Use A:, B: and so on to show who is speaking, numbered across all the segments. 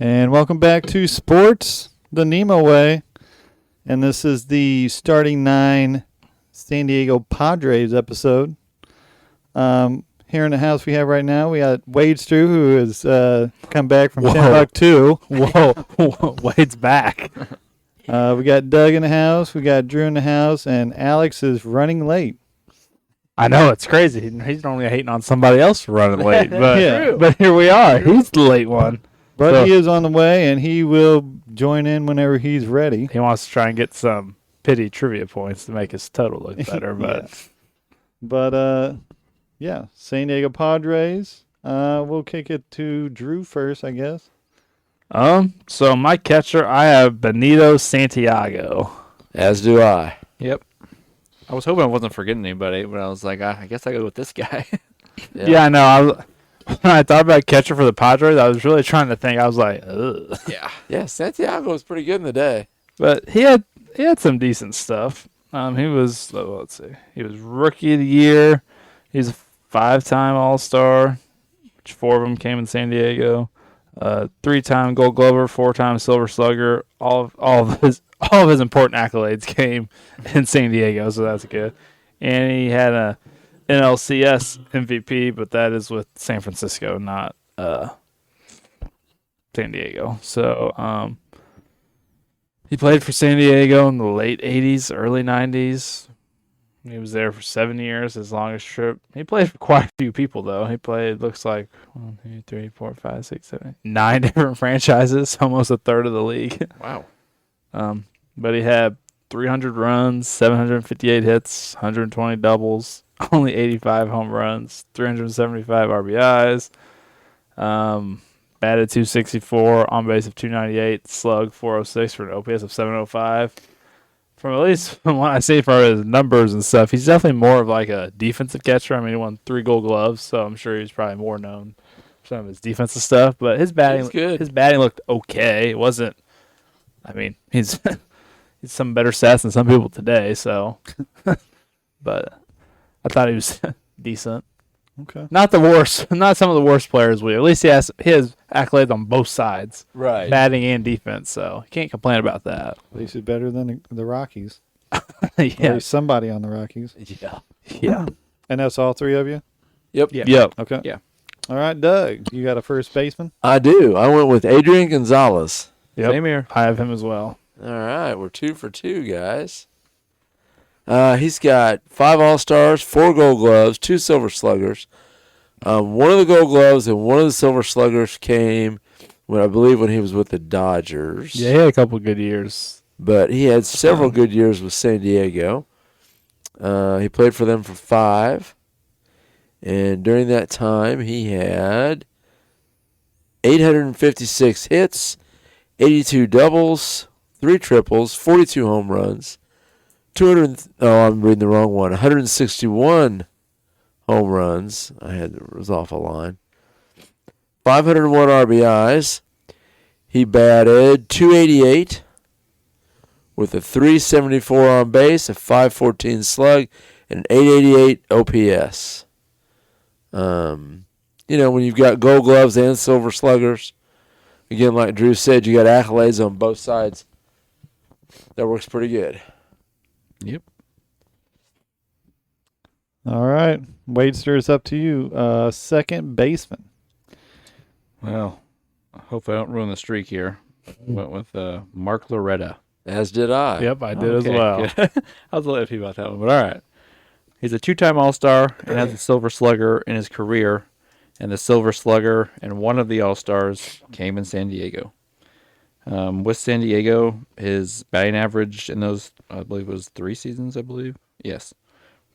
A: And welcome back to Sports the NEMO Way. And this is the starting 9 San Diego Padres episode. Here in the house we have right now, we got Wade Strew, who has come back from Timbuktu.
B: Whoa, Wade's back.
A: We got Doug in the house, we got Drew in the house, and Alex is running late.
B: I know, it's crazy. He's normally hating on somebody else for running late, but
A: Yeah.
B: but here we are. He's the late one.
A: But he is on the way, and he will join in whenever he's ready.
B: He wants to try and get some pity trivia points to make his total look better.
A: But yeah, San Diego Padres. We'll kick it to Drew first, I guess.
B: So my catcher, I have Benito Santiago.
C: As do I.
D: Yep. I was hoping I wasn't forgetting anybody, but I was like, I guess I go with this guy.
B: Yeah, I know. When I thought about catcher for the Padres, I was really trying to think. I was like, ugh.
C: Yeah, Santiago was pretty good in the day.
B: But he had some decent stuff. He was he was rookie of the year. He's a 5-time All-Star, which 4 of them came in San Diego. 3-time Gold Glover, 4-time Silver Slugger. All of his important accolades came in San Diego, so that's good. And he had a NLCS MVP, but that is with San Francisco, not San Diego. So he played for San Diego in the late 80s, early 90s. He was there for 7 years, his longest trip. He played for quite a few people, though. He played, looks like, 1, 2, 3, 4, 5, 6, 7, 9 different franchises, almost a third of the league.
D: Wow.
B: But he had 300 runs, 758 hits, 120 doubles, only 85 home runs, 375 RBIs, batted 264, on base of 298, slug 406 for an OPS of 705. From at least from what I see for his numbers and stuff, he's definitely more of like a defensive catcher. I mean, he won 3 Gold Gloves, so I'm sure he's probably more known for some of his defensive stuff. But his batting looked okay. It wasn't. I mean, he's some better stats than some people today. So, but I thought he was decent.
A: Okay.
B: Not the worst. Not some of the worst players we. At least he has accolades on both sides,
C: Right.
B: batting and defense. So you can't complain about that.
A: At least he's better than the Rockies.
B: Yeah.
A: At least somebody on the Rockies.
B: Yeah.
A: And that's all 3 of you?
C: Yep.
D: Yeah.
B: Yep.
A: Okay.
D: Yeah.
A: All right, Doug, you got a first baseman?
C: I do. I went with Adrian Gonzalez.
B: Yep.
D: Same here.
B: I have him as well.
C: All right, we're 2 for 2, guys. He's got 5 All-Stars, 4 Gold Gloves, 2 Silver Sluggers. One of the Gold Gloves and one of the Silver Sluggers came when he was with the Dodgers.
B: Yeah, he had a couple good years.
C: But he had several good years with San Diego. He played for them for 5. And during that time, he had 856 hits, 82 doubles, 3 triples, 42 home runs, 161 home runs. Was off a line. 501 RBIs. He batted .288 with a .374 on base, a .514 slug, and an .888 OPS. When you've got Gold Gloves and Silver Sluggers, again, like Drew said, you got accolades on both sides. That works pretty good.
D: Yep.
A: All right. Wadester, it's up to you. Second baseman.
D: Well, hopefully I don't ruin the streak here. Went with Mark Loretta.
C: As did I.
B: Yep, I did as well.
D: Good. I was a little iffy about that one, but all right. He's a 2-time All-Star and has a Silver Slugger in his career. And the Silver Slugger and one of the All-Stars came in San Diego. With San Diego, his batting average in those, I believe it was 3 seasons, I believe. Yes.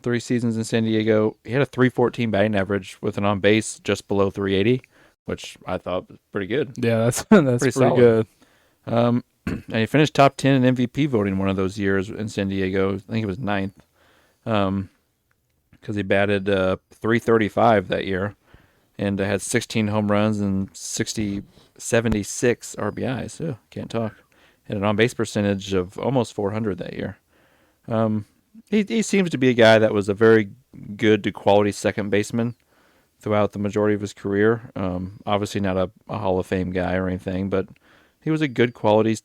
D: 3 seasons in San Diego. He had a .314 batting average with an on-base just below .380, which I thought was pretty good.
B: Yeah, that's pretty
D: solid.
B: good.
D: And he finished top 10 in MVP voting one of those years in San Diego. I think it was 9th. Because he batted .335 that year. And had 16 home runs and 76 RBIs. Oh, can't talk. And an on-base percentage of almost .400 that year. He seems to be a guy that was a very good to quality second baseman. throughout the majority of his career. Obviously not a Hall of Fame guy or anything, but he was a good quality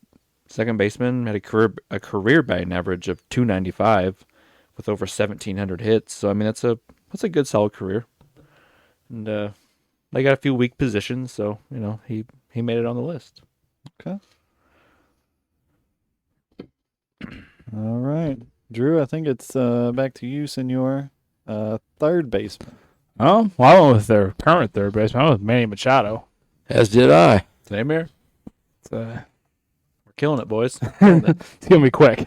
D: second baseman. Had a career batting average of .295 with over 1,700 hits. So I mean that's a good solid career. And they got a few weak positions, so he made it on the list.
A: Okay. All right, Drew. I think it's back to you, Senor. Third baseman.
B: Oh, well, I went with their current third baseman. I went with Manny Machado.
C: As did I.
D: Same here. We're killing it, boys.
B: It's gonna be quick.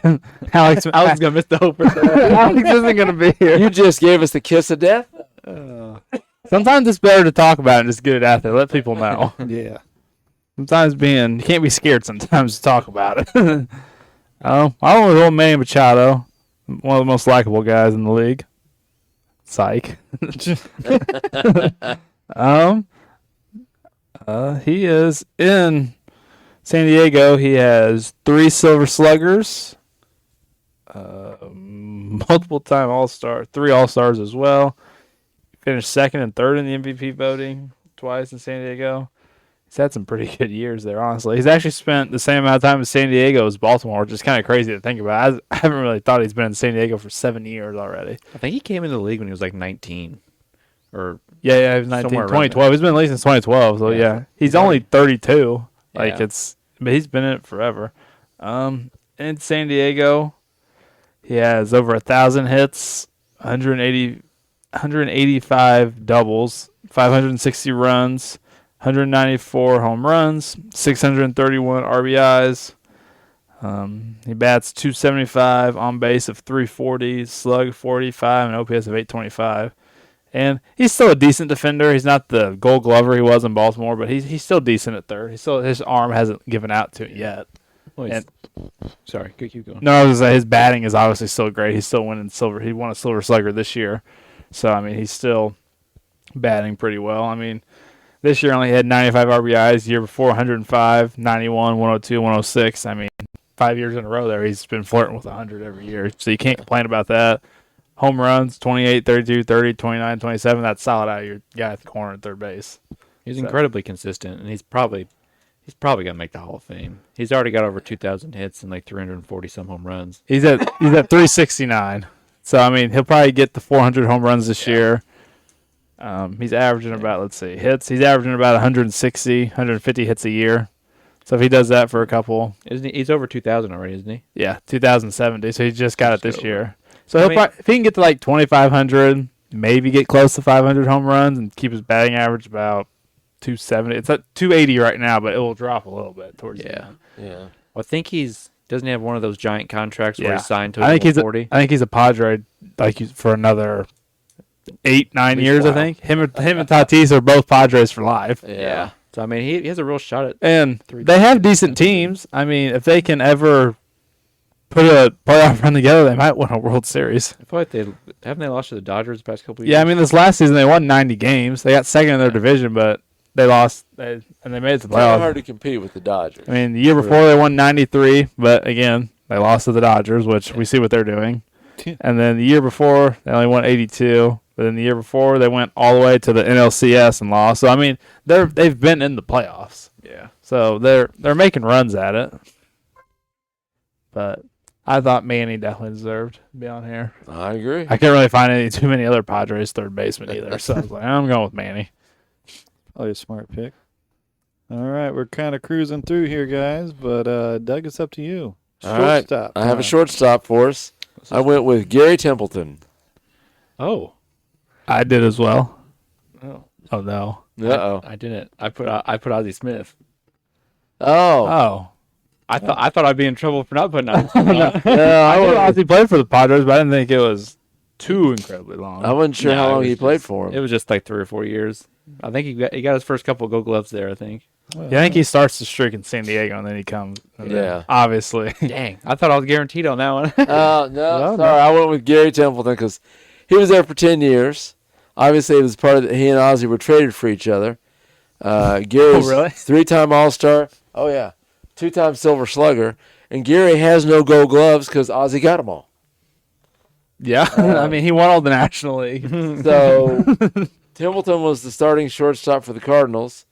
B: Alex
D: I was gonna miss the hope.
B: Alex isn't gonna be here.
C: You just gave us the kiss of death.
B: Sometimes it's better to talk about it and just get it out there. Let people know.
A: Yeah.
B: Sometimes you can't be scared sometimes to talk about it. I went with old Manny Machado, one of the most likable guys in the league. Psych. He is in San Diego. He has 3 Silver Sluggers, multiple time All-Star, 3 All-Stars as well. Finished second and third in the MVP voting twice in San Diego. He's had some pretty good years there, honestly. He's actually spent the same amount of time in San Diego as Baltimore, which is kind of crazy to think about. I haven't really thought he's been in San Diego for 7 years already.
D: I think he came into the league when he was like 19. Or
B: Yeah, he was 19,
D: somewhere around
B: 2012. He's been in the league since 2012, so yeah. He's only 32.
D: Yeah.
B: But he's been in it forever. In San Diego, he has over 1,000 hits, 185 doubles, 560 runs, 194 home runs, 631 RBIs. He bats .275, on base of .340, slug .45, and OPS of .825. And he's still a decent defender. He's not the Gold Glover he was in Baltimore, but he's still decent at third. His arm hasn't given out to it yet.
D: Sorry, keep going.
B: No, I was gonna say his batting is obviously still great. He's still winning silver. He won a Silver Slugger this year, so I mean he's still batting pretty well. I mean, this year only had 95 RBIs. The year before 105, 91, 102, 106. I mean, 5 years in a row there, he's been flirting with 100 every year. So you can't complain about that. Home runs, 28, 32, 30, 29, 27. That's solid out of your guy at the corner at third base.
D: He's incredibly consistent, and he's probably going to make the Hall of Fame. He's already got over 2,000 hits and like 340 some home runs.
B: He's at 369. So I mean, he'll probably get the 400 home runs this year. He's averaging about, hits. He's averaging about 160, 150 hits a year. So if he does that for a couple,
D: Isn't he? He's over 2,000 already, isn't he?
B: yeah, 2,070. So he just got it this
D: over.
B: year. So if he can get to like 2,500, maybe get close to 500 home runs and keep his batting average about 270. It's at 280 right now, but it will drop a little bit towards the end.
C: Yeah.
D: Well, I think doesn't he have one of those giant contracts where
B: Yeah.
D: he's signed to
B: I think
D: 40?
B: I think he's a Padre for another 8-9 years.
C: Wow.
B: I think him and Tatis are both Padres for life.
C: Yeah.
D: So I mean, he has a real shot at.
B: And they have decent teams. I mean, if they can ever put a playoff run together, they might win a World Series.
D: I feel like haven't they lost to the Dodgers the past couple of years?
B: Yeah, I mean, this last season they won 90 games. They got second in their division, but they lost, and they made it to the
C: It's
B: playoffs.
C: hard to compete with the Dodgers.
B: I mean, the year before they won 93, but again, they lost to the Dodgers, which we see what they're doing. And then the year before, they only won 82. But then the year before, they went all the way to the NLCS and lost. So I mean, they've been in the playoffs.
D: Yeah.
B: So they're making runs at it. But I thought Manny definitely deserved to be on here.
C: I agree.
B: I can't really find too many other Padres third basemen either. So I was like, I'm going with Manny.
A: Probably a smart pick. All right, we're kind of cruising through here, guys, but Doug, it's up to you.
C: All right.
A: Shortstop.
C: I have a shortstop for us. I went with Gary Templeton.
D: Oh.
B: I did as well.
D: Oh.
B: Oh no.
C: Uh-oh.
D: I didn't. I put Ozzie Smith.
C: Oh.
B: Oh.
D: I thought I'd be in trouble for not putting Ozzie Smith.
B: I knew Ozzie played for the Padres, but I didn't think it was too incredibly long.
C: I wasn't sure
D: No,
C: how
D: it
C: long
D: was
C: he played
D: just-
C: for him.
D: It was just like 3 or 4 years. I think he got his first couple of Gold Gloves there. I think.
B: Yeah, I think he starts the streak in San Diego, and then he comes. And then,
C: Yeah.
B: obviously.
D: Dang, I thought I was guaranteed on that one.
C: No,
B: No,
C: sorry. I went with Gary Templeton because he was there for 10 years. Obviously, it was part of he and Ozzie were traded for each other. Gary's
B: really?
C: 3-time All-Star. Oh, yeah. 2-time Silver Slugger. And Gary has no Gold Gloves because Ozzie got them all.
B: Yeah, I mean, he won all the National League.
C: So Hamilton was the starting shortstop for the Cardinals,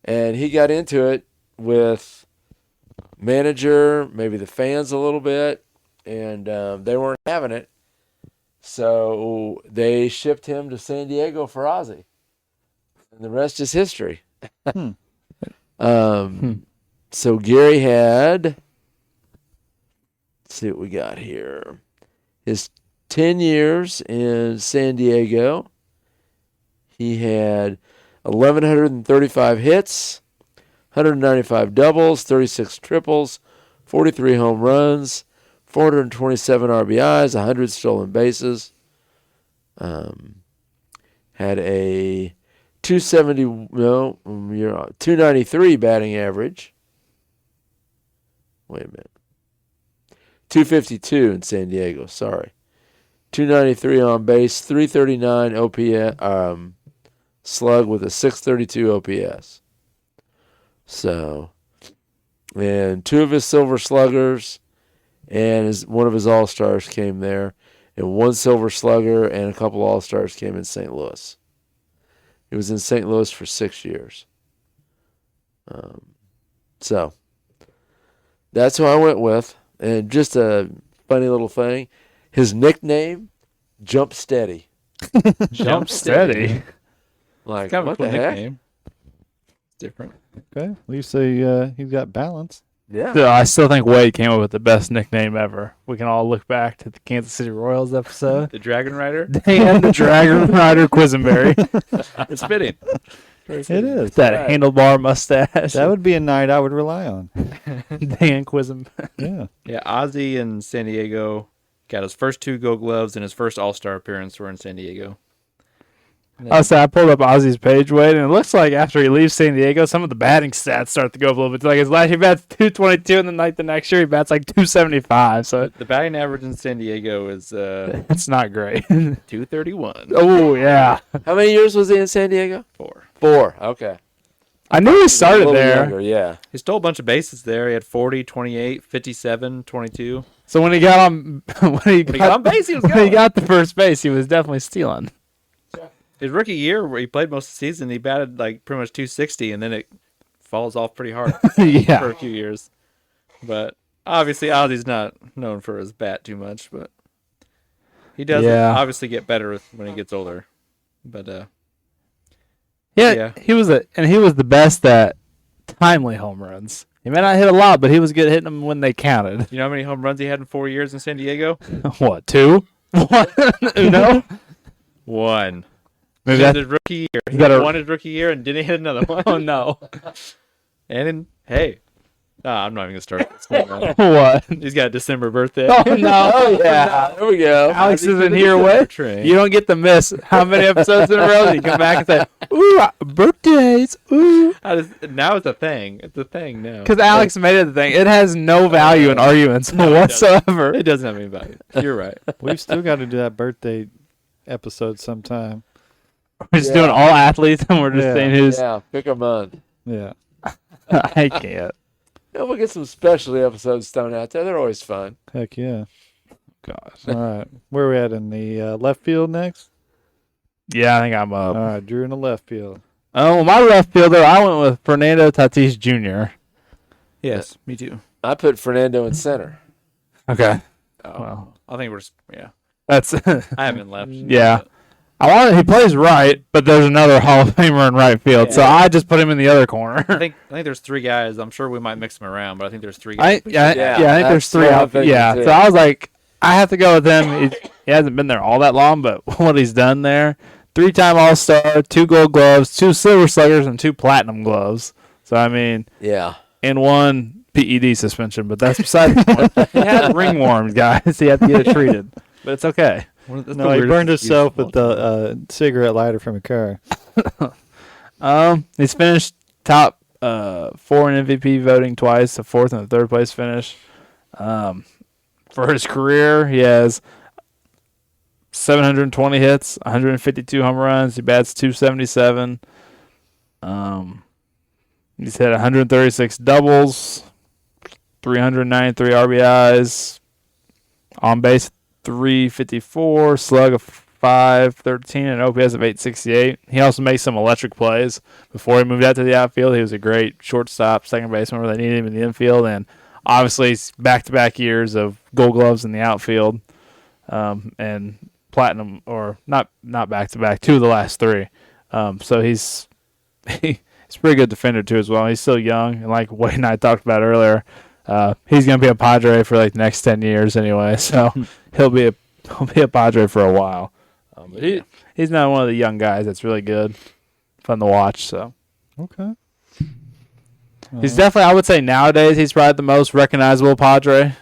C: and he got into it with manager, maybe the fans a little bit, and they weren't having it. So they shipped him to San Diego for Ozzie. And the rest is history. So Gary had, let's see what we got here. His 10 years in San Diego, he had 1,135 hits, 195 doubles, 36 triples, 43 home runs, 427 RBIs, 100 stolen bases. Had a 293 batting average. Wait a minute. 252 in San Diego, sorry. 293 on base, 339 OPS, slug with a 632 OPS. So, and 2 of his silver sluggers and one of his all-stars came there, and 1 silver slugger and a couple all-stars came in St. Louis. He was in St. Louis for 6 years. So, that's who I went with. And just a funny little thing, his nickname, Jump Steady.
B: Jump steady.
C: Like,
D: It's kind of
C: what
D: a cool
C: the heck?
D: nickname. It's different.
A: Okay. At least he's got balance.
C: Yeah.
B: So I still think Wade came up with the best nickname ever. We can all look back to the Kansas City Royals episode.
D: The Dragon Rider.
B: Dan the Dragon Rider Quisenberry.
D: It's fitting.
A: It is.
B: That handlebar mustache.
A: That would be a night I would rely on.
B: Dan Quisenberry.
A: Yeah.
D: Yeah, Ozzie in San Diego got his first 2 Gold Gloves, and his first All-Star appearance were in San Diego.
B: I pulled up Ozzie's page, Wade, and it looks like after he leaves San Diego, some of the batting stats start to go up a little bit. Like his last year, he bats 222, and then like the next year, he bats like 275. So
D: The batting average in San Diego is
B: it's not great.
D: 231.
B: Oh yeah,
C: How many years was he in San Diego?
D: 4.
C: 4. Okay.
B: I knew he
C: A
B: started
C: little
B: there.
C: younger, yeah.
D: He stole a bunch of bases there. He had 40, 28, 57, 22.
B: So when he got on, when he
D: got on base, he was
B: when he
D: going.
B: got to first base, he was definitely stealing.
D: His rookie year, where he played most of the season, he batted like pretty much 260, and then it falls off pretty hard for
B: Yeah,
D: a few years. But obviously, Ozzie's not known for his bat too much, but he does obviously get better when he gets older. But
B: yeah, he was the best at timely home runs. He may not hit a lot, but he was good at hitting them when they counted.
D: you know how many home runs he had in 4 years in San Diego?
B: What, 2? Uno?
D: 1.
B: Maybe
D: His
B: that's
D: rookie year. He
B: gotta-
D: won his rookie year and didn't hit another one.
B: oh no.
D: And I'm not even gonna start this one.
B: What?
D: He's got a December birthday.
B: Oh no.
C: Oh, yeah. There we go.
B: Alex isn't here with. You don't get to miss how many episodes in a row that you come back and say, "Ooh, birthdays, ooh."
D: Now it's a thing. It's a thing now.
B: Because Alex made it the thing. It has no value in arguments whatsoever.
D: It doesn't have any value. You're right.
A: We've still got to do that birthday episode sometime.
B: We're just doing all athletes, and we're just saying who's.
C: Yeah, pick a month.
A: Yeah.
B: I can't.
C: Yeah, we'll get some specialty episodes thrown out there. They're always fun.
A: Heck yeah.
B: Gosh.
A: All right. Where are we at in the left field next?
B: Yeah, I think I'm up.
A: All right. Drew in the left field.
B: Oh, well, my left fielder, I went with Fernando Tatis Jr.
D: Yes, me too.
C: I put Fernando in center.
B: Okay.
D: Oh,
B: Well,
D: I think we're
B: that's.
D: I haven't left.
B: Yeah. He plays right, but there's another Hall of Famer in right field, so I just put him in the other corner.
D: I think there's 3 guys. I'm sure we might mix them around, but I think there's 3
B: I
D: guys.
B: think there's
C: that's
B: 3
C: what I'm
B: out.
C: thinking,
B: Yeah,
C: too.
B: so I was like, I have to go with him. He hasn't been there all that long, but what he's done there, 3-time All-Star, 2 Gold Gloves, 2 Silver Sluggers, and 2 Platinum Gloves. So I mean,
C: Yeah.
B: and 1 PED suspension, but that's beside the point. He had ringworms, guys. He had to get it treated, but it's okay.
A: No, he burned himself with the cigarette lighter from a car.
B: He's finished top 4 in MVP voting twice, a 4th and a 3rd place finish. For his career, he has 720 hits, 152 home runs. He bats 277. He's hit 136 doubles, 393 RBIs, on base 354, slug of 513 and OPS of 868. He also makes some electric plays. Before he moved out to the outfield, he was a great shortstop, second baseman where they needed him in the infield, and obviously back-to-back years of Gold Gloves in the outfield, and platinum, or not back-to-back, 2 of the last 3. So he's a pretty good defender too as well. He's still young, and like Wade and I talked about earlier, he's going to be a Padre for like the next 10 years anyway. So he'll be a Padre for a while. But he's not one of the young guys that's really good, fun to watch. So
A: Okay.
B: he's definitely, I would say nowadays, he's probably the most recognizable Padre.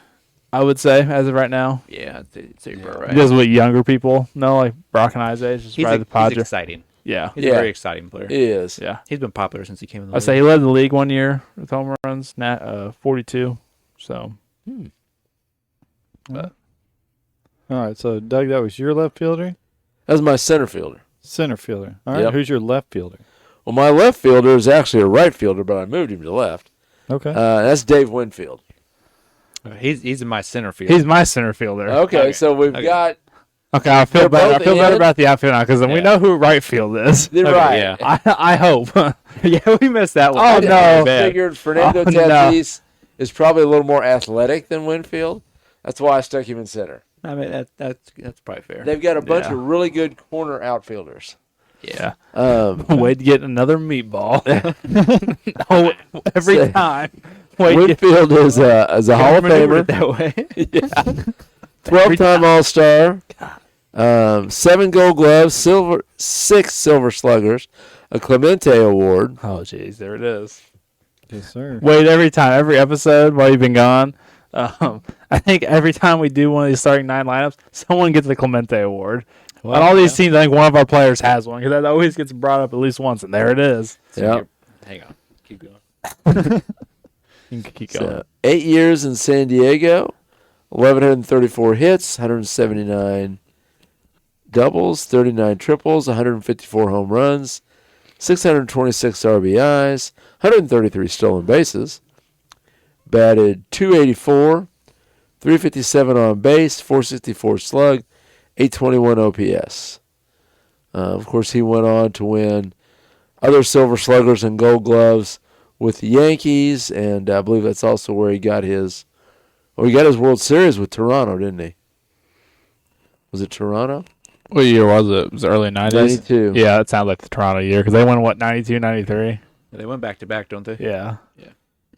B: I would say as of right now.
D: Yeah, so you're right.
B: Because what younger people know, like Brock and Isaiah, is
D: He's,
B: probably the Padre.
D: he's exciting.
B: Yeah,
D: He's a very exciting player.
C: He is.
B: yeah.
D: He's been popular since he came in the
B: I
D: league.
B: say he led the league one year with home runs, 42. So
A: All right. So Doug, that was your left fielder,
C: That's my center fielder.
A: center fielder. All right.
C: Yep.
A: Who's your left fielder?
C: Well, my left fielder is actually a right fielder, but I moved him to left.
A: Okay.
C: That's Dave Winfield.
D: He's in my center field.
B: he's my center fielder.
C: Okay, so we've got.
B: Okay, I feel
C: They're
B: better. I
C: both
B: feel better
C: in.
B: about the outfield now because then we
D: Yeah.
B: know who right field is.
C: They're
D: Okay,
C: right.
D: yeah.
B: I hope.
D: yeah, we missed that one.
B: Oh,
C: I
B: no.
D: Bad.
C: figured Fernando
B: Oh, no.
C: Tatis is probably a little more athletic than Winfield. That's why I stuck him in center.
D: I mean, that's probably fair.
C: They've got a bunch
B: Yeah.
C: of really good corner outfielders.
B: Yeah.
C: Wade
B: Wade get another meatball. Oh, every
C: Say-
B: time. Wade get,
C: Winfield is a Hall of
D: Remember
C: Famer,
D: it that way.
C: 12-time All-Star, 7 Gold Gloves, 6 Silver Sluggers, a Clemente Award.
B: oh, jeez, there it is.
A: Yes, sir.
B: Wade, every time, every episode while you've been gone, I think every time we do one of these starting 9 lineups, someone gets the Clemente Award. On all these teams, I think one of our players has one because that always gets brought up at least once, and there it is.
C: Yeah.
D: Hang on. Keep going.
B: You can keep going.
C: So, 8 years in San Diego, 1,134 hits, 179 doubles, 39 triples, 154 home runs, 626 RBIs, 133 stolen bases, batted .284, 357 on base, 464 slug, 821 OPS. Of course, he went on to win other Silver Sluggers and Gold Gloves with the Yankees, and I believe that's also where he got his. Well, he got his World Series with Toronto, didn't he? Was it Toronto?
B: What year was it? Was it early 90s?
C: 92.
B: Yeah, that sounds like the Toronto year because they won, what, 92, 93?
D: They went back to back, don't they?
B: Yeah.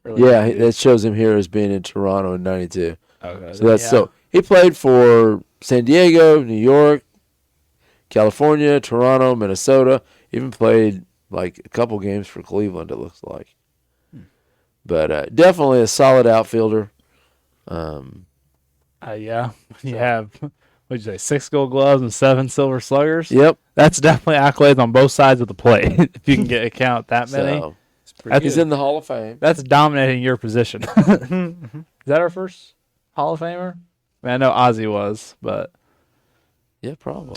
D: Early
C: Yeah,
D: 90s.
C: that shows him here as being in Toronto in 92.
B: Okay.
C: So that's so he played for San Diego, New York, California, Toronto, Minnesota. Even played like a couple games for Cleveland, it looks like. But definitely a solid outfielder.
B: Yeah. You have, what'd you say, 6 Gold Gloves and 7 Silver Sluggers?
C: Yep.
B: That's definitely accolades on both sides of the plate. If you can get a count that many,
C: So
B: That's-
C: he's in the Hall of Fame.
B: that's dominating your position. Is that our first Hall of Famer? I mean, I know Ozzy was, but
C: Yeah, probably.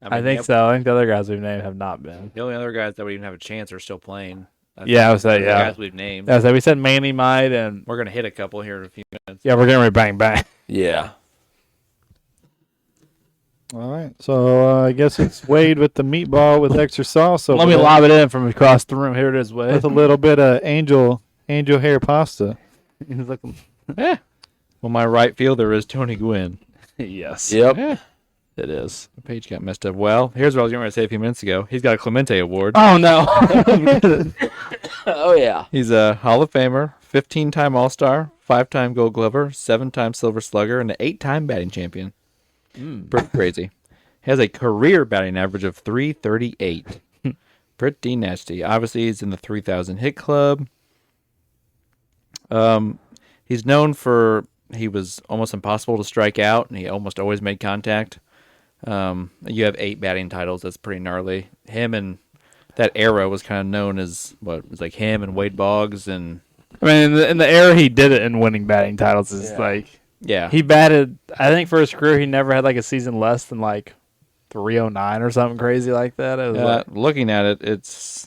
B: I think so. I think the other guys we've named have not been.
D: The only other guys that would even have a chance are still playing.
B: Yeah, I would say,
D: the
B: yeah.
D: guys we've named.
B: Yeah, so we said Manny might, and
D: We're gonna hit a couple here in a few minutes.
B: yeah, we're getting ready to bang bang.
C: Yeah.
A: All right. So I guess it's Wade with the meatball with extra sauce.
B: Let me lob it in from across the room. Here it is, Wade.
A: with a little bit of angel hair pasta.
B: He's looking.
D: Well, my right fielder is Tony Gwynn.
B: Yes.
C: Yep.
B: It is.
D: The page got messed up. Well, here's what I was going to say a few minutes ago. He's got a Clemente Award.
B: Oh no.
C: Oh yeah.
D: He's a Hall of Famer, 15-time All-Star, 5-time Gold Glover, 7-time Silver Slugger, and an 8-time batting champion. Pretty crazy. He has a career batting average of .338. Pretty nasty. Obviously, he's in the 3,000 hit club. He's known for he was almost impossible to strike out, and he almost always made contact. You have 8 batting titles. That's pretty gnarly. Him and that era was kind of known as what it was like him and Wade Boggs and
B: I mean, in the era he did it in winning batting titles is
C: Yeah.
B: like
D: yeah.
B: he batted. I think for his career he never had like a season less than like 309 or something crazy like that. It was like,
D: Looking at it, it's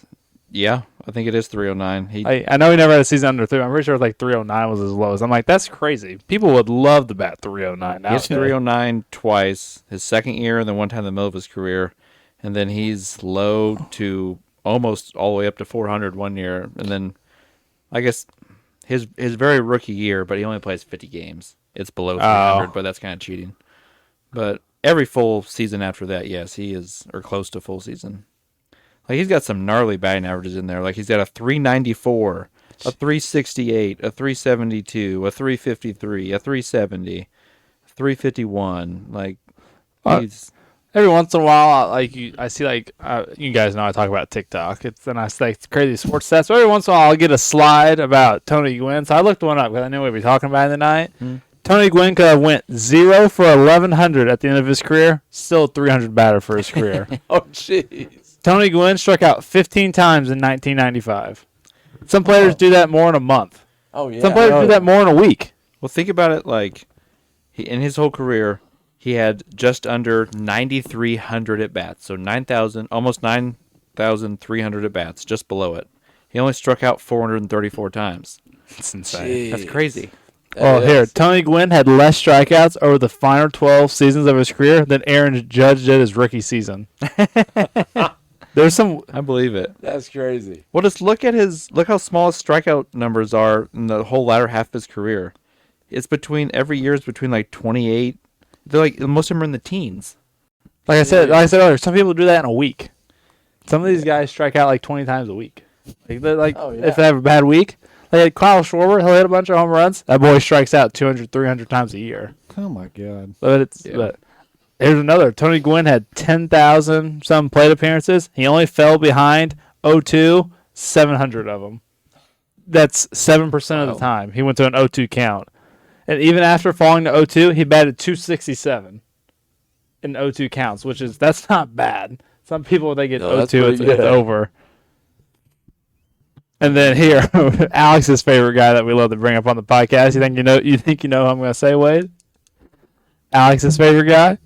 D: yeah. I think it is 309.
B: I know he never had a season under 3. I'm pretty sure it's like 309 was his lowest. I'm like, that's crazy. People would love to bat 309 now.
D: He hits 309 twice, his second year, and then one time in the middle of his career. And then he's low to almost all the way up to 400 one year. And then I guess his very rookie year, but he only plays 50 games. It's below 300, but that's kind of cheating. But every full season after that, yes, he is, or close to full season. Like, he's got some gnarly batting averages in there. Like, he's got a 394, a 368, a 372, a 353, a 370, a 351. Like, he's...
B: Every once in a while, I see you guys know I talk about TikTok. It's crazy sports stats. So every once in a while, I'll get a slide about Tony Gwynn. So I looked one up because I knew we'd be talking about it tonight. Tony Gwynn could have went 0 for 1,100 at the end of his career. Still a 300 batter for his career.
C: Oh, jeez.
B: Tony Gwynn struck out 15 times in 1995. Some players do that more in a month.
C: Oh, yeah.
B: Some players do that more in a week.
D: Well, think about it. Like, in his whole career, he had just under 9,300 at bats, so 9,000, almost 9,300 at bats, just below it. He only struck out 434 times.
B: It's insane.
C: Jeez.
D: That's crazy.
B: Oh, here, Tony Gwynn had less strikeouts over the final 12 seasons of his career than Aaron Judge did his rookie season. There's some.
D: I believe it.
C: That's crazy.
D: Well, just look how small his strikeout numbers are in the whole latter half of his career. It's every year is between like 28. They're like, most of them are in the teens.
B: Like I said earlier, some people do that in a week. Some of these guys strike out like 20 times a week. If they have a bad week, like Kyle Schwarber, he'll hit a bunch of home runs. That boy strikes out 200, 300 times a year.
A: Oh my God!
B: But here's another. Tony Gwynn had 10,000 some plate appearances. He only fell behind 0-2, 700 of them. That's 7% of the time. He went to an 0-2 count. And even after falling to 0-2, he batted 267 in 0-2 counts, that's not bad. Some people, they get 0-2, it's over. And then here, Alex's favorite guy that we love to bring up on the podcast. You think you know who I'm going to say, Wade? Alex's favorite guy?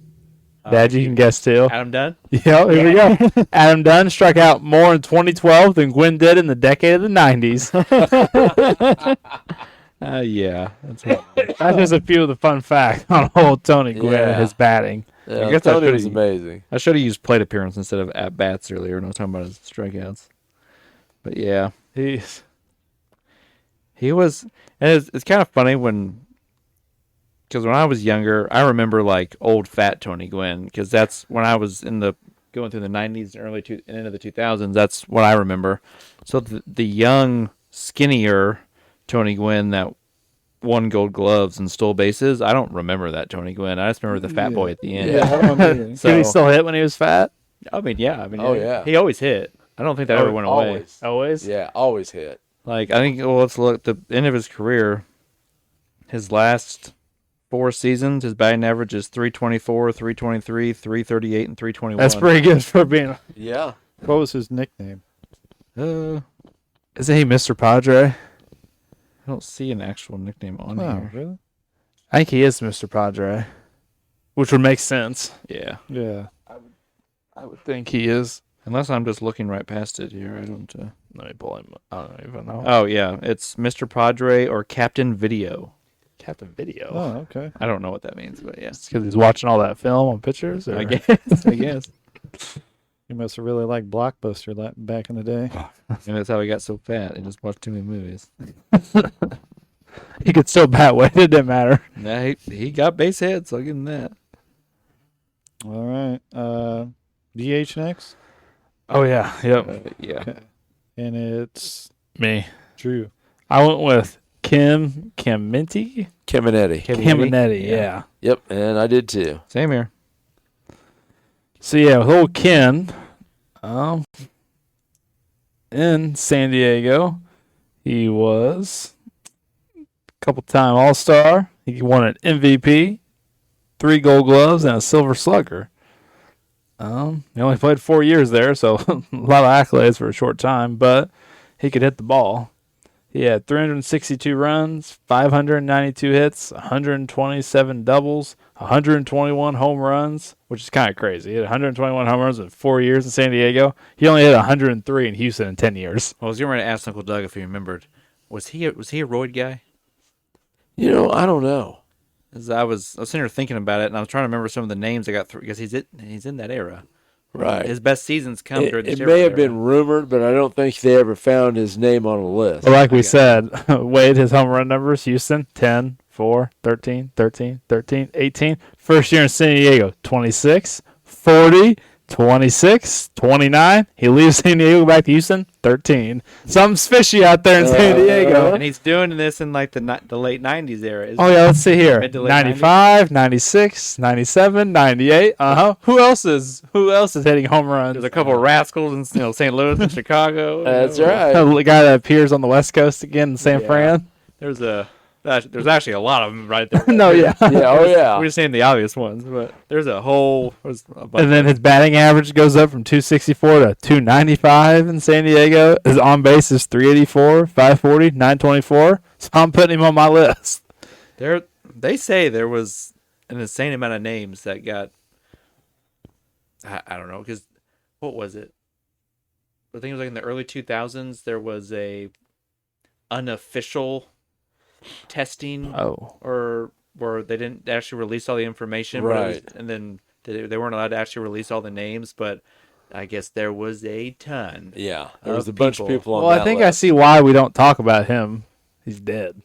B: Dad, you can guess too.
D: Adam Dunn?
B: Yeah, here we go. Adam Dunn struck out more in 2012 than Gwynn did in the decade of the 90s.
D: Yeah. That's
B: just a few of the fun facts on old Tony Gwynn and his batting.
C: Yeah,
D: I guess
C: Tony was amazing.
D: I should have used plate appearance instead of at bats earlier when I was talking about his strikeouts. But yeah, he was, and it's kind of funny because when I was younger, I remember like old fat Tony Gwynn, because that's when I was going through the 90s and into the 2000s. That's what I remember. So the young, skinnier Tony Gwynn that won Gold Gloves and stole bases, I don't remember that Tony Gwynn. I just remember the fat boy at the end.
A: Yeah,
B: Did he still hit when he was fat?
D: I mean, yeah.
C: Yeah.
D: He always hit. I don't think that ever went away.
B: Always?
C: Yeah, always hit.
D: Like, I think, let's look at the end of his career. His last 4 seasons, his batting average is 324, 323, 338, and 321.
B: That's pretty good for being.
C: Yeah.
A: What was his nickname?
B: Isn't he Mr. Padre?
D: I don't see an actual nickname on here.
A: Really?
B: I think he is Mr. Padre, which would make sense.
D: Yeah.
A: Yeah.
B: I would think he is.
D: Unless I'm just looking right past it here. I don't...
B: Let me pull him. I don't even know.
D: Oh, yeah. It's Mr. Padre or Captain Video.
B: Captain Video.
A: Oh, okay.
D: I don't know what that means, but yeah.
B: Because he's watching all that film on pictures? Or?
D: I guess.
A: You must have really liked Blockbuster back in the day.
D: And that's how he got so fat. He just watched too many movies.
B: He could still bat weight. It didn't matter.
D: Nah, he got base hits, so I'll give him that.
A: All right. DH next?
B: Oh, yeah. Yep.
D: Yeah.
A: Okay. And it's
B: Me.
A: Drew.
B: I went with Caminetti?
C: Caminetti.
B: Yeah.
C: Yep, and I did too.
D: Same here.
B: So, yeah, with old Ken, in San Diego, he was a couple-time All-Star. He won an MVP, 3 Gold Gloves, and a Silver Slugger. He only played 4 years there, so a lot of accolades for a short time, but he could hit the ball. He had 362 runs, 592 hits, 127 doubles, 121 home runs, which is kind of crazy. He had 121 home runs in 4 years in San Diego. He only had 103 in Houston in 10 years.
D: I was going to ask Uncle Doug if he remembered. Was he a roid guy?
C: I don't know.
D: As I was sitting here thinking about it, and I was trying to remember some of the names I got through because he's in that era.
C: Right.
D: His best seasons come during the
C: It may have been rumored, but I don't think they ever found his name on a list.
B: But like we said, Wade, his home run numbers, Houston, 10, 4, 13, 13, 13, 18. First year in San Diego, 26, 40, 26, 29. He leaves San Diego back to Houston, 13. Something's fishy out there in San Diego.
D: And he's doing this in like the late 90s era.
B: Oh, yeah, let's see here.
D: Mid to late
B: 95, 96, 97, 98. Uh-huh. Who else is hitting home runs?
D: There's a couple of rascals in St. Louis and Chicago.
C: That's right.
B: The guy that appears on the West Coast again in San Fran.
D: There's actually a lot of them right there.
B: No, yeah.
D: We're just saying the obvious ones, but there's a bunch.
B: And then his batting average goes up from 264 to 295 in San Diego. His on base is 384, 540, 924. So I'm putting him on my list.
D: They say there was an insane amount of names that got. I don't know, because what was it? I think it was like in the early 2000s. There was a unofficial testing, or where they didn't actually release all the information,
C: right?
D: And then they weren't allowed to actually release all the names, but I guess there was a ton.
C: Yeah, there was a bunch of people on
B: that list. I think I see why we don't talk about him. He's dead.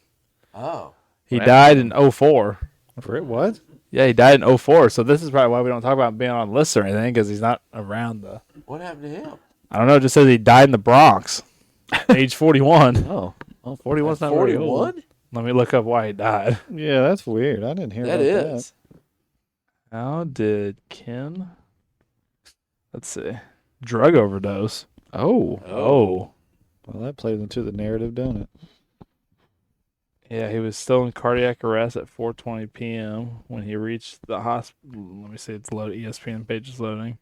C: Oh,
B: he died in 04.
A: What?
B: Yeah, he died in 04. So this is probably why we don't talk about him being on lists or anything, because he's not around.
C: What happened to him?
B: I don't know. It just says he died in the Bronx, age 41.
D: Oh, 41's not 41.
B: Let me look up why he died.
A: Yeah, that's weird. I didn't hear
C: that.
A: That.
B: How did Ken? Let's see. Drug overdose. Oh.
A: Well, that plays into the narrative, don't it?
B: Yeah, he was still in cardiac arrest at 4:20 p.m. when he reached the hospital. Let me see. It's loaded. ESPN page is loading.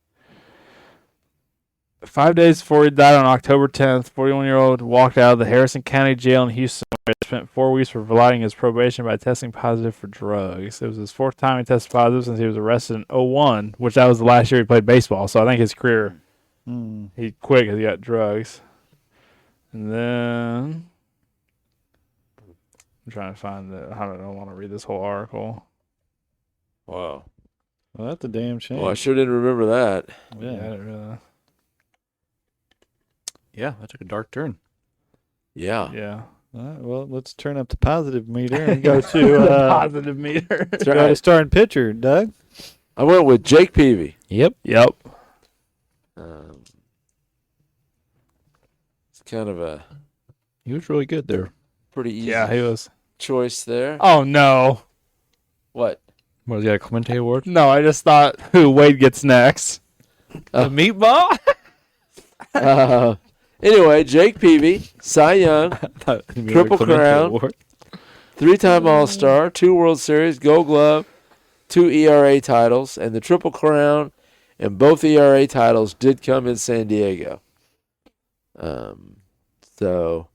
B: 5 days before he died on October 10th, 41-year-old walked out of the Harrison County Jail in Houston, where he spent 4 weeks for violating his probation by testing positive for drugs. It was his fourth time he tested positive since he was arrested in 01, which that was the last year he played baseball. So I think his career, he quit because he got drugs. And then I'm trying to find I don't want to read this whole article.
C: Wow.
A: Well, that's a damn shame.
C: Well, I sure didn't remember that.
A: Yeah.
D: Yeah, that took a dark turn.
C: Yeah.
B: Yeah.
A: All right, well, let's turn up the positive meter and go to
B: positive meter.
A: Go to starting pitcher, Doug.
C: I went with Jake Peavy.
B: Yep.
C: It's kind of a
D: He was really good there.
C: pretty easy
B: Yeah, he was.
C: choice there.
B: Oh, no.
C: What?
D: Was he got a Clemente Award?
B: No, I just thought who Wade gets next.
D: The meatball?
C: Anyway, Jake Peavy, Cy Young, Triple Crown, 3-time All-Star, 2 World Series, Gold Glove, 2 ERA titles, and the Triple Crown and both ERA titles did come in San Diego. So,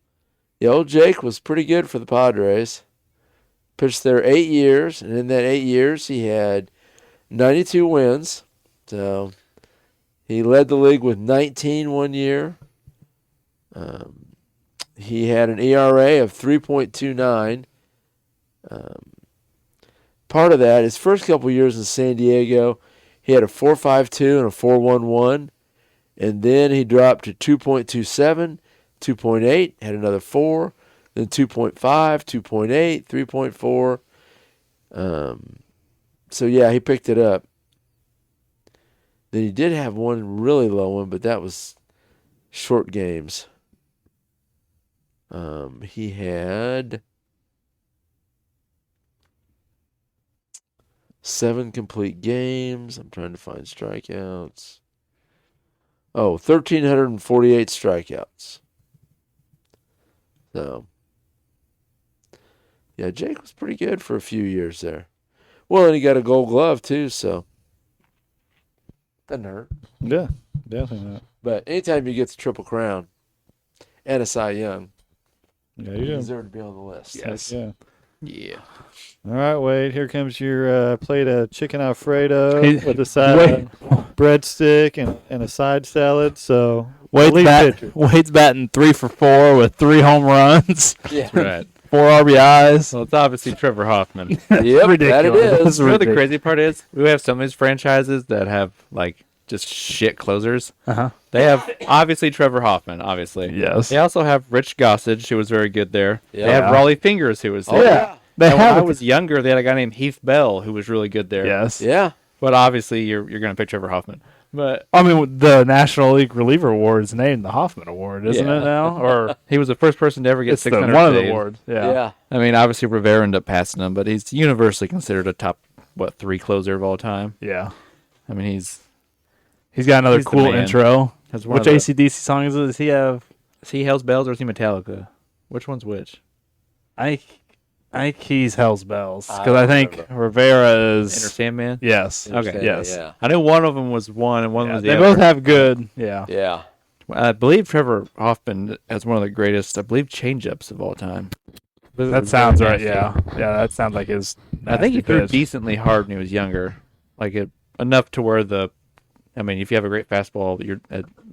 C: old Jake was pretty good for the Padres. Pitched there 8 years, and in that 8 years, he had 92 wins. So, he led the league with 19 one year. He had an ERA of 3.29. Part of that, his first couple years in San Diego, he had a 4.52 and a 4.11. And then he dropped to 2.27, 2.8, had another 4, then 2.5, 2.8, 3.4. So, yeah, he picked it up. Then he did have one really low one, but that was short games. He had 7 complete games. I'm trying to find strikeouts. 1,348 strikeouts. So, yeah, Jake was pretty good for a few years there. Well, and he got a Gold Glove too, so doesn't hurt.
A: Yeah, definitely not.
C: But anytime you get the Triple Crown and a Cy Young,
A: Yeah,
C: He
A: you do.
C: deserved to be on the list.
B: Yes.
A: Yeah.
D: Yeah.
A: All right, Wade. Here comes your plate of chicken Alfredo
B: Hey,
A: with a side
B: Wade.
A: breadstick and a side salad. So
B: Wade's,
A: elite pitcher.
B: Wade's batting 3 for 4 with 3 home runs,
C: Yeah.
D: Right.
B: 4 RBIs.
D: Well, it's obviously Trevor Hoffman.
C: Yep, that it
B: ridiculous.
C: is.
D: You know what the crazy part is? We have some of these franchises that have like just shit closers.
B: Uh-huh.
D: They have obviously Trevor Hoffman, obviously.
B: Yes.
D: They also have Rich Gossage, who was very good there.
C: Yeah.
D: They have Raleigh Fingers, who was there.
C: Oh, yeah.
B: They
D: And when I
B: have
D: was younger, they had a guy named Heath Bell, who was really good there.
B: Yes.
C: Yeah.
D: But obviously, you're going to pick Trevor Hoffman. But
B: I mean, the National League Reliever Award is named the Hoffman Award, isn't
D: Yeah.
B: it now? Or
D: he was the first person to ever get
B: it's the,
D: 600
B: one of the
D: saves.
B: awards.
C: Yeah.
B: Yeah.
D: I mean, obviously Rivera ended up passing him, but he's universally considered a top 3 closer of all time.
B: Yeah.
D: I mean, he's
B: He's got another
D: He's the
B: cool
D: man.
B: intro.
D: has one
B: Which
D: of the,
B: AC/DC song is it? Does he have?
D: is he Hell's Bells or is he Metallica? Which one's which?
B: I think he's Hell's Bells
C: I
B: because I
C: don't
B: think
C: remember.
B: Rivera
D: Inner
B: is.
D: Sandman.
B: Yes.
D: Okay,
B: yes.
C: Yeah.
D: I know one of them was one and one
B: Yeah,
D: was the
B: they
D: other.
B: both have good. Yeah.
C: Yeah.
D: I believe Trevor Hoffman has one of the greatest, I believe, changeups of all time.
B: That sounds right. Yeah. Yeah. That sounds like his.
D: I think he threw
B: pitch.
D: decently hard when he was younger, enough to where I mean, if you have a great fastball,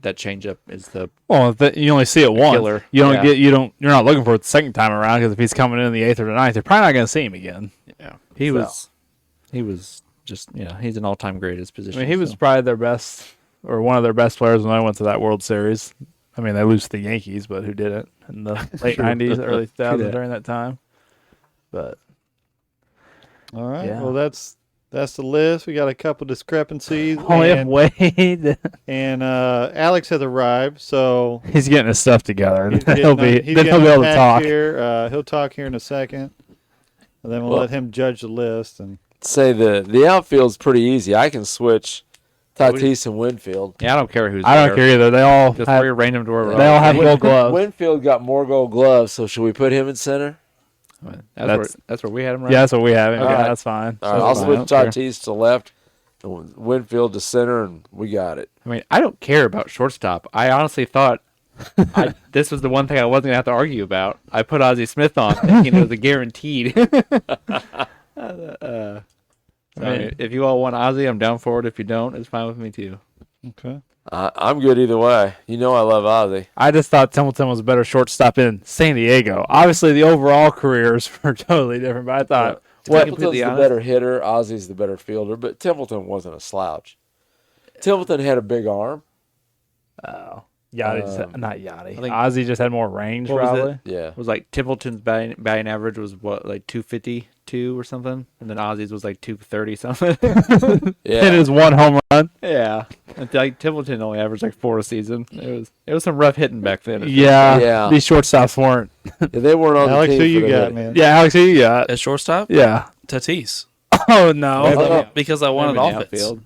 D: that changeup is the
B: Well, you only see it once.
D: killer.
B: You don't
D: Yeah.
B: get. You don't. You're not looking for it the second time around because if he's coming in the 8th or the 9th, you're probably not going to see him again.
D: Yeah, he
B: So.
D: was just he's an all-time great at his
B: I
D: position.
B: mean, he was
D: so.
B: probably their best or one of their best players when I went to that World Series. I mean, they lose to the Yankees, but who did it in the late 90s, early 2000s
D: that.
B: during that time? But
A: All right.
B: Yeah.
A: Well, that's the list. We got a couple discrepancies.
B: only if
A: and
B: Wade,
A: and Alex has arrived, so
B: he's getting his stuff together.
A: he's
B: Then he'll be
A: he's
B: then he'll be
A: getting
B: able to
A: unpacked
B: talk.
A: Here. He'll talk here in a second, and then we'll
C: Well-
A: let him judge the list. And
C: Say the outfield's pretty easy. I can switch Tatis and Winfield.
D: Yeah, I don't care who's
B: I
D: there.
B: don't care either. They all
D: Just
B: have,
D: rearrange them to wherever.
B: they all have gold gloves.
C: Winfield got more gold gloves, so should we put him in center?
D: That's where we had him. Right?
B: Yeah, that's what we have.
C: All
B: Yeah,
C: right.
B: that's fine.
C: All right,
B: That's
C: I'll
B: fine.
C: switch Tatis to left, and Winfield to center, and we got it.
D: I mean, I don't care about shortstop. I honestly thought this was the one thing I wasn't gonna have to argue about. I put Ozzie Smith on, thinking it was a guaranteed. So, I mean, if you all want Ozzie, I'm down for it. If you don't, it's fine with me too.
A: okay.
C: I'm good either way. You know I love Ozzie.
B: I just thought Templeton was a better shortstop in San Diego. Obviously, the overall careers were totally different, but I thought,
C: Templeton's the better hitter. Ozzie's the better fielder, but Templeton wasn't a slouch. Templeton had a big arm.
B: Yachty, not Yachty.
D: think-
B: Ozzie just had more range,
D: What was it?
B: probably.
C: Yeah.
D: It was like Templeton's batting average was what, like 252 or something, and then Ozzie's was like 230 something.
C: Yeah.
B: Hit his one home run.
D: Yeah, and like Templeton only averaged like 4 a season. It was some rough hitting back then.
B: Yeah,
C: Yeah.
B: these shortstops weren't.
C: Yeah, they weren't on
A: Alex,
C: the
A: who
C: team
A: you
C: for the
A: got,
C: hitting.
A: man?
B: Yeah, Alex, who you got?
E: At shortstop,
B: Yeah.
E: Tatis.
B: Oh no.
E: Because I wanted
D: Maybe in the
E: offense.
D: outfield.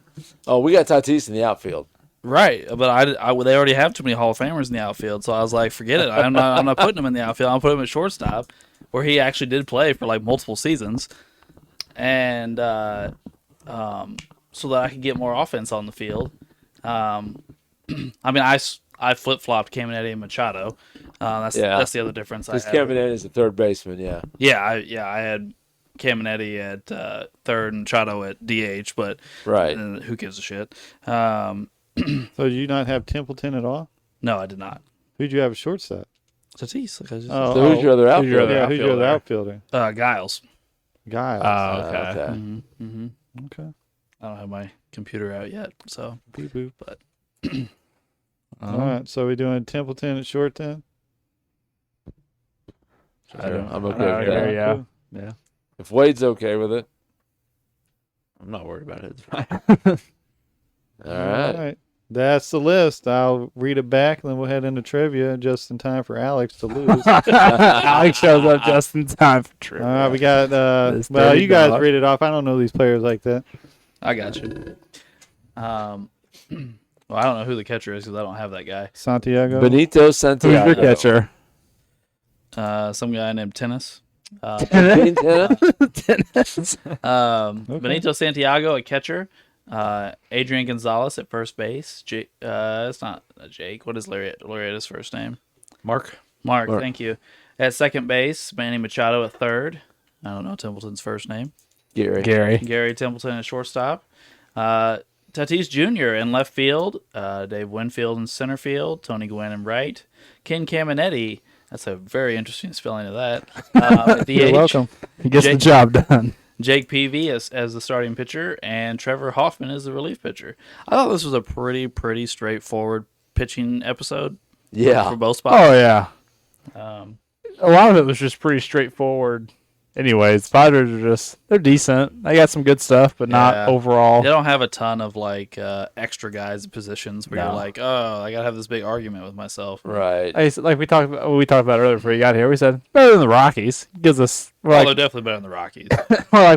C: Oh, we got Tatis in the outfield.
E: Right, but they already have too many Hall of Famers in the outfild, so I was like, forget it. I'm not putting him in the outfield. I'll put him at shortstop, where he actually did play for like multiple seasons, and so that I could get more offense on the field. I mean, I flip flopped Caminetti and Machado. That's the other difference.
C: Because
E: I had.
C: Kevin is a third baseman, yeah.
E: I had Caminetti at third and Machado at DH, but
C: Right.
E: who gives a shit?
A: So did you not have Templeton at all?
E: No, I did not.
A: Who'd you have at shortstop?
E: Tatis. Like I just,
A: Oh,
C: So who's your other
B: Who's your
C: outfielder?
B: other
A: yeah, who's your other
B: outfielder?
A: outfielder?
E: Giles.
A: Giles.
B: Oh, okay.
C: Okay.
E: Mm-hmm.
A: Okay.
E: I don't have my computer out yet, so
A: Beep boop.
E: but
A: All right. So we doing Templeton at short then?
C: I'm okay
B: I
C: with
B: don't
C: that.
B: care, yeah.
A: Cool.
D: Yeah,
C: If Wade's okay with it.
D: I'm not worried about it. It's fine.
C: All right.
A: That's the list. I'll read it back, and then we'll head into trivia just in time for Alex to lose.
B: Alex shows up just in time for trivia.
A: All right, we got.
B: This
A: Well,
B: dirty
A: you guys
B: dog.
A: read it off. I don't know these players like that.
E: I got you. Well, I don't know who the catcher is because I don't have that guy.
A: Santiago.
C: Benito
B: Who's
C: Santiago.
B: your catcher?
E: Some guy named Tennis.
C: Benito?
E: Benito Santiago at catcher. Adrian Gonzalez at first base. It's not Jake. What is Larietta's first name?
D: Mark.
E: Mark,
C: Mark.
E: thank you. At second base, Manny Machado at third. I don't know Templeton's first name.
C: Gary.
E: Gary Templeton at shortstop. Tatis Jr. in left field. Dave Winfield in center field. Tony Gwynn in right. Ken Caminetti. That's a very interesting spelling of that. At DH.
A: You're welcome.
B: He gets the job done.
E: Jake Peavy as the starting pitcher, and Trevor Hoffman as the relief pitcher. I thought this was a pretty straightforward pitching episode.
C: Yeah.
E: For both spots.
B: Oh yeah. A lot of it was just pretty straightforward. Anyways, Padres are they're decent. They got some good stuff, but not
E: Yeah.
B: overall.
E: They don't have a ton of like extra guys in positions where
B: No.
E: you're like, oh, I gotta have this big argument with myself.
C: Right.
B: Hey, so like we talked about earlier before you got here. We said better than the Rockies. Gives us we're
E: Well, they're
B: like,
E: definitely better than the Rockies.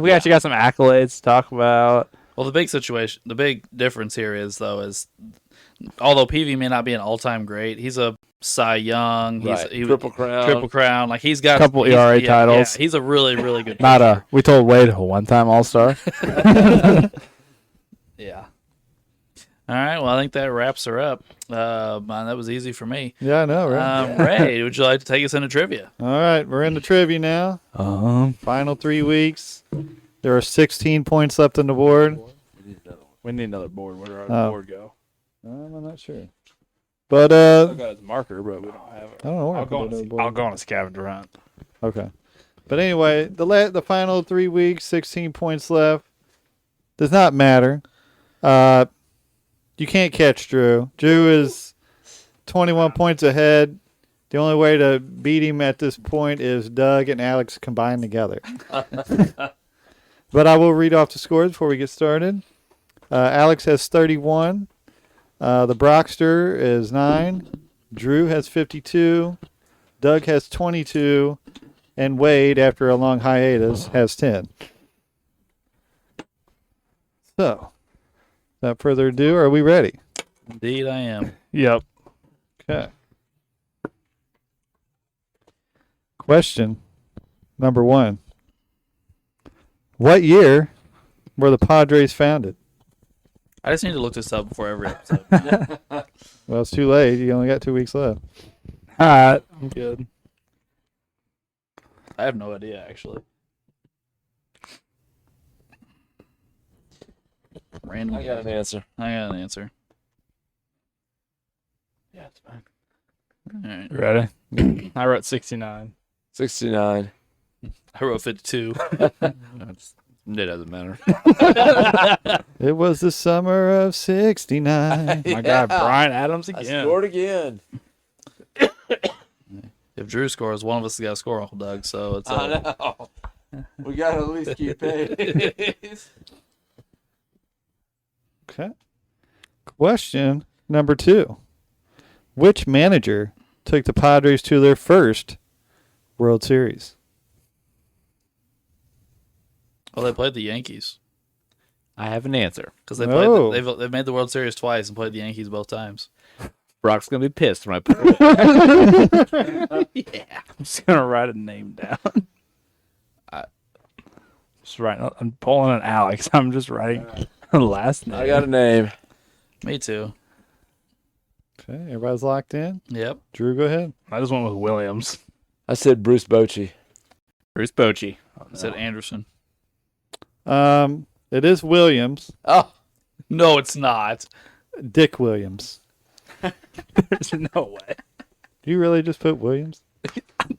B: we actually got some accolades to talk about.
E: Well, the big difference here is although PV may not be an all-time great, he's a Cy Young.
C: Right.
E: He
C: Triple crown.
E: Triple Crown. Like he's got
B: Couple ERA titles.
E: Yeah, he's a really good.
B: Not we told Wade a one-time All-Star.
E: Yeah. All right. Well, I think that wraps her up. Man, that was easy for me.
A: Yeah, I know, right?
E: Ray, would you like to take us into trivia?
A: All right, we're in the trivia now. Final 3 weeks. There are 16 points left on the board.
B: We need another board. Where did
A: Oh.
B: our board go?
A: I'm not sure. But
B: I got his marker, but we don't have it.
A: I don't know where I
B: I'll
A: put
B: go,
A: another
B: on,
A: board.
B: I'll go on a scavenger hunt.
A: Okay. But anyway, the final 3 weeks, 16 points left. Does not matter. You can't catch Drew. Drew is 21 points ahead. The only way to beat him at this point is Doug and Alex combined together. But I will read off the scores before we get started. Alex has 31. The Brockster is 9. Drew has 52. Doug has 22. And Wade, after a long hiatus, has 10. So, without further ado, are we ready?
E: Indeed, I am.
B: Yep.
A: Okay. Question number 1. What year were the Padres founded?
E: I just need to look this up before every episode.
A: Well, it's too late. You only got 2 weeks left.
B: All right. I'm good.
E: I have no idea, actually. Random.
C: I got an answer.
E: I got an answer.
B: Yeah, it's fine.
E: All right.
B: Ready? I wrote 69.
C: 69.
E: I wrote 52.
D: It doesn't matter.
A: It was the summer of 69.
B: My God, Brian Adams
C: I
B: again.
C: scored again.
E: If Drew scores, one of us has got to score, Uncle Doug. So it's
C: I know. We got to at least keep paid.
A: Okay. Question number 2. Which manager took the Padres to their first World Series?
E: Well, they played the Yankees
D: I have an answer.
E: because they
A: Oh.
E: played. They've made the World Series twice and played the Yankees both times.
D: Brock's gonna be pissed when I put it.
B: Yeah. I'm just going to write a name down. Just writing. I'm pulling an Alex. I'm just writing the last name.
C: I got a name.
E: Me too.
A: Okay, everybody's locked in.
E: Yep.
A: Drew, go ahead.
B: I just went with Williams.
C: I said Bruce Bochy.
D: Bruce Bochy.
E: I said Anderson.
A: It is Williams,
C: Oh,
E: No, it's not.
A: Dick Williams.
B: There's no way.
A: Do you really just put Williams?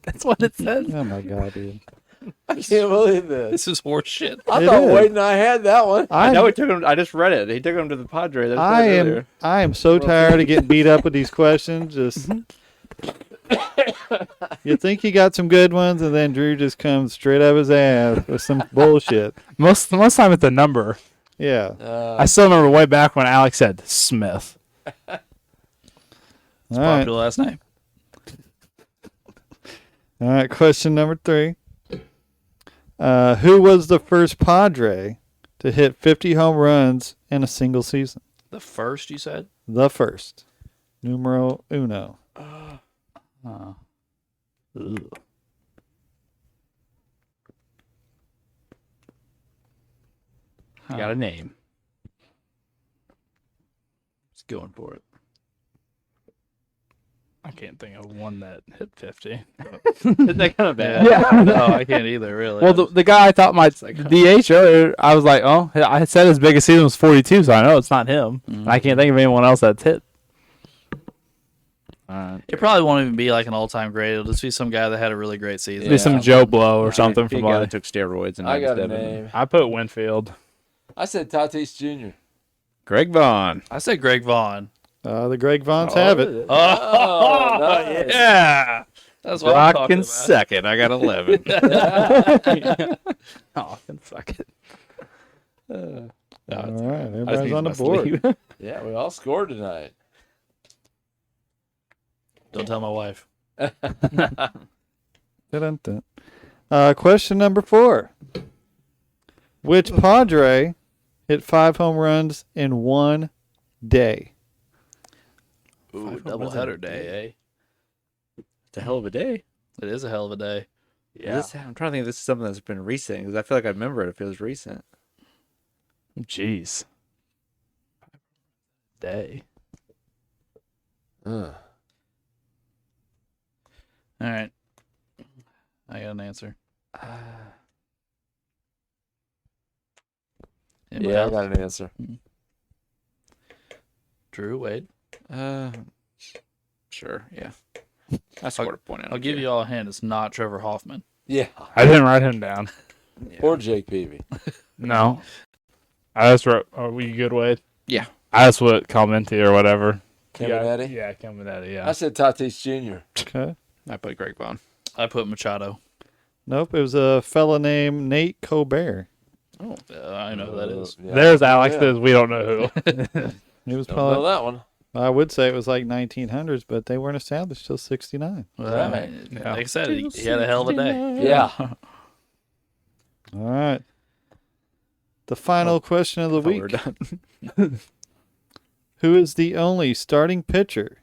B: That's what it says.
A: Oh my God, dude.
C: I can't believe this.
E: This is horse shit.
C: I
A: It
C: thought
A: is.
C: Wade and I had that one.
D: I know he took him. I just read it. He took him to the Padres.
A: I am so tired of getting beat up with these questions. Just you think you got some good ones, and then Drew just comes straight up his ass with some bullshit.
B: Most time it's a number.
A: Yeah.
B: I still remember way back when Alex said Smith.
A: All
E: Popular
A: right.
E: last name.
A: All right. Question number 3. Who was the first Padre to hit 50 home runs in a single season?
E: The first you said?
A: The first. Numero uno.
D: Got a name. Just going for it.
B: I can't think of one that hit 50.
D: Isn't that kind of bad?
B: Yeah.
E: No, I can't either. Really.
B: Well, the guy I thought might DH earlier, I was like, oh, I said his biggest season was 42, so I know it's not him.
E: Mhm.
B: I can't think of anyone else that's hit.
E: It probably won't even be like an all-time great. It'll just be some guy that had a really great season.
B: Be some Joe Blow or something
D: He
B: from
D: guy
B: like.
D: that took steroids and
C: I got a name.
B: I put Winfield.
C: I said Tatis Jr.
D: Greg Vaughn.
E: I said Greg Vaughn.
A: The Greg Vaughns have it.
E: Oh,
C: nice.
E: yeah. That's what I'm talking
D: Rockin'
E: about.
D: second. I got 11.
B: Oh, fuck it.
A: All right, everybody's on the
D: must
A: board.
D: leave.
C: Yeah, we all scored tonight.
E: Don't tell my wife.
A: Dun-dun-dun. Question number 4. Which Padre hit 5 home runs in one day?
E: Ooh, doubleheader day, eh?
D: It's a hell of a day.
E: It is a hell of a day.
D: Yeah. I'm trying to think if this is something that's been recent because I feel like I remember it if it was recent.
B: Jeez. Day.
C: Uh,
E: All right. I got an answer. Anybody
C: yeah, I
E: else?
C: got an answer.
E: Drew, Wade.
D: Sure. Yeah. I scored a point.
E: I'll give you all a hint. It's not Trevor Hoffman.
C: Yeah.
B: I didn't write him down.
C: Or Jake Peavy.
B: No. I just wrote, are we good, Wade?
D: Yeah.
B: I just put Calmenti or whatever.
C: Caminetti?
B: Yeah, Calmetti,
C: I
B: yeah.
C: said Tatis Jr.
A: Okay.
D: I put Greg Vaughn.
E: I put Machado.
A: Nope, it was a fella named Nate Colbert.
E: Oh, I know who that is.
C: Yeah.
B: There's Alex
C: Yeah.
B: says we don't know who.
A: It was
C: Don't know
A: probably,
C: that one.
A: I would say it was like 1900s, but they weren't established till 69.
E: Well,
C: Right.
E: I mean,
B: Yeah.
E: like I said, he had a hell of a day.
C: Yeah.
A: All right. The final question of the
D: Thought we
A: week.
D: were done.
A: Who is the only starting pitcher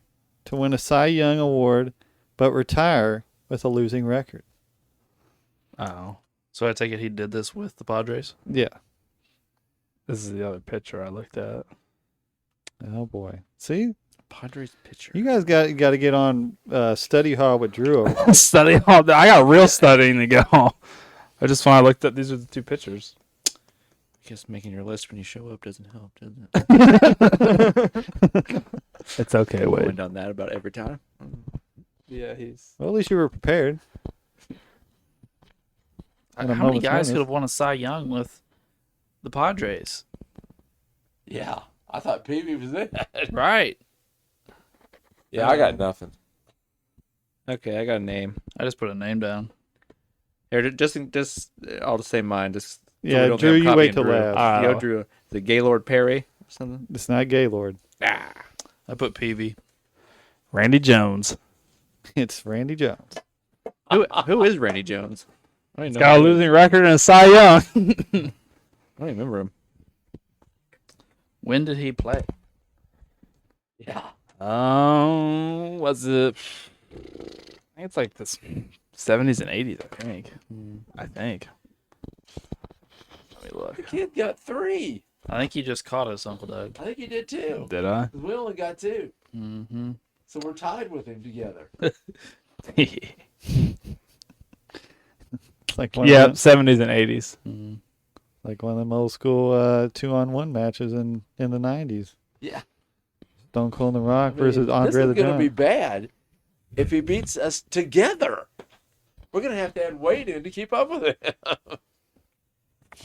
A: to win a Cy Young Award but retire with a losing record?
B: Oh.
E: So I take it he did this with the Padres?
A: Yeah.
B: This is the other picture I looked at.
A: Oh, boy. See?
D: Padres pitcher.
A: You guys got to get on study hall with Drew. over.
B: Study all day. I got real studying to go. I just when I looked at these are the two pictures.
D: I guess making your list when you show up doesn't help, does it?
B: It's okay,
D: Wait
B: Wade.
D: on that about every time.
B: Yeah, he's.
A: Well, at least you were prepared.
E: How
A: And a
E: many
A: moment's
E: guys
A: notice.
E: could have won a Cy Young with the Padres?
C: Yeah. I thought Peavy was in.
E: Right.
C: Yeah, I got nothing.
D: Okay, I got a name.
E: I just put a name down.
D: Here, just I'll just say mine. Just so we
A: Yeah,
D: don't
A: Drew,
D: have
A: you wait till
D: copying Drew.
A: last.
D: Yo, Drew, the Gaylord Perry or something.
A: It's not Gaylord.
E: I put PV.
B: Randy Jones.
A: It's Randy Jones.
D: Who is Randy Jones? I don't
B: He's
D: even
B: got a
D: know.
B: losing record and a Cy Young.
D: I don't even remember him.
E: When did he play?
C: Yeah.
B: Was it? I think it's like this 70s and 80s. I think. Let me look.
C: The kid got 3.
E: I think he just caught us, Uncle Doug.
C: I think he did too.
B: Did I?
C: We only got 2.
E: Mm-hmm.
C: So we're tied with him together.
A: It's like one
B: Yeah,
A: of them,
B: 70s and 80s.
E: Mm-hmm.
A: like one of them old school 2-on-1 matches in the 90s.
C: Yeah.
A: Stone Cold and The Rock
C: I mean,
A: versus Andre the
C: This is going to be
A: Giant.
C: bad if he beats us together. We're going to have to add Wade in to keep up with it.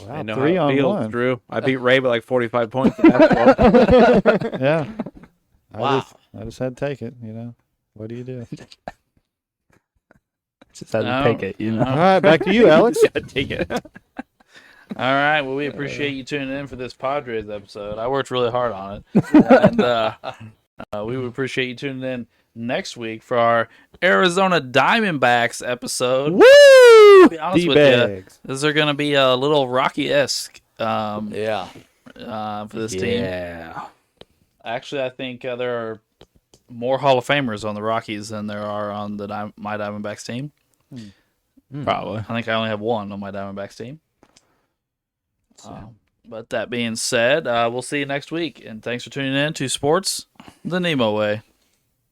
A: Wow,
D: I know
A: 3
D: how
A: on
D: it feels,
A: 1.
D: Drew. I beat Ray by like 45 points. in basketball.
A: Yeah.
C: Wow.
A: I just had to take it, you know. What do you do?
B: Just had to
E: No.
B: take it, you know.
A: All right, back to you, Alex.
D: Yeah, take it.
E: All right. Well, we appreciate you tuning in for this Padres episode. I worked really hard on it. And we would appreciate you tuning in next week for our Arizona Diamondbacks episode.
A: Woo!
E: To be honest with you,
A: D-bags.
E: this is going to be a little Rocky-esque
C: Yeah.
E: for this team.
B: Yeah.
E: Actually, I think there are more Hall of Famers on the Rockies than there are on the my Diamondbacks team.
B: Probably.
E: I think I only have one on my Diamondbacks team. But that being said, we'll see you next week. And thanks for tuning in to Sports the NEMO Way.